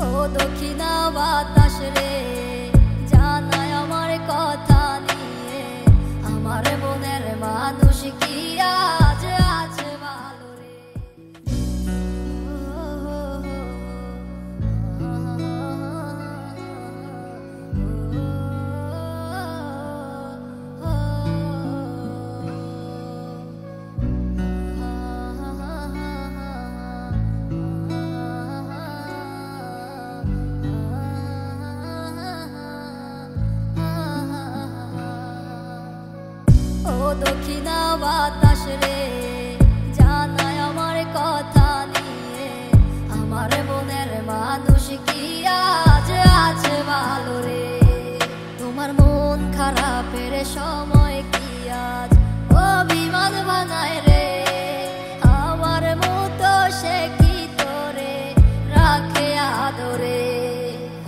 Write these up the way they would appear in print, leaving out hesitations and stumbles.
ও দক্ষিণা বাতাস রে, জানাই আমার কথা নিয়ে, আমার মনের মানুষ কি আজ আছে ভালো রে। ও দক্ষিণা বাতাস রে, জানাই আমার কথা নিয়ে, আমার মনের মানুষ কি আজ আছে ভালো রে। তোমার মন খারাপের সময় কি আজ অভিমান ভাঙায় রে, আমার মতো সে কি তোরে রাখে আদরে।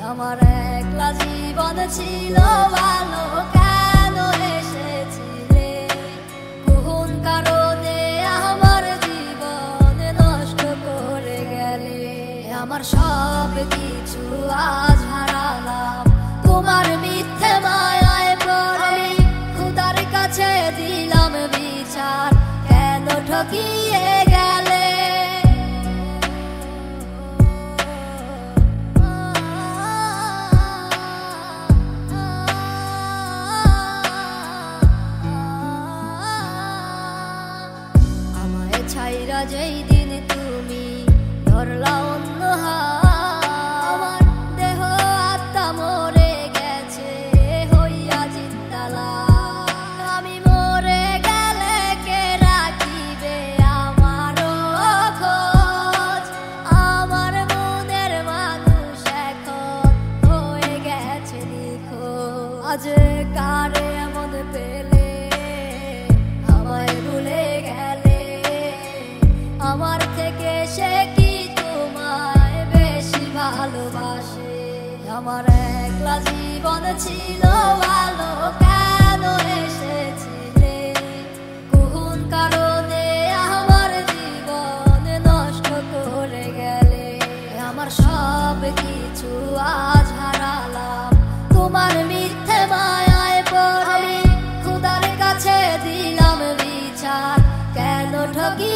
আমার একলা জীবন ছিল ভালো, কেন এসেছিলে কোন কারণে আমার জীবন নষ্ট করে গেলে। আমার সব কিছু আজ হারালাম তোমার মিথ্যে মায়ায় পড়ে, খোদার কাছে দিলাম বিচার, কেন ঠকিয়ে গেলে। ছাইরা যেই দিন তুমি ধরলা অন্য আমার দেহ আত্মা মরে গেছে হইয়া জিন্দালা। আমি মরে গেলে কে রাখিবে আমারও খোঁজ, আমার মনের মানুষ এখন হয়ে গেছে নিখোঁজ। আজ কারে এমন পেলে আমায় ভুলে গেলে, আমার থেকে সে কি তোমায় বেশি ভালোবাসে। আমার একলা জীবন ছিল ভালো, কেন এসেছিলে কোন কারণে আমার জীবন নষ্ট করে গেলে। আমার সব কিছু আজ হারালাম তোমার মিথ্যে মায়ায় পড়ে, খোদার কাছে দিলাম বিচার, কেন ঠকি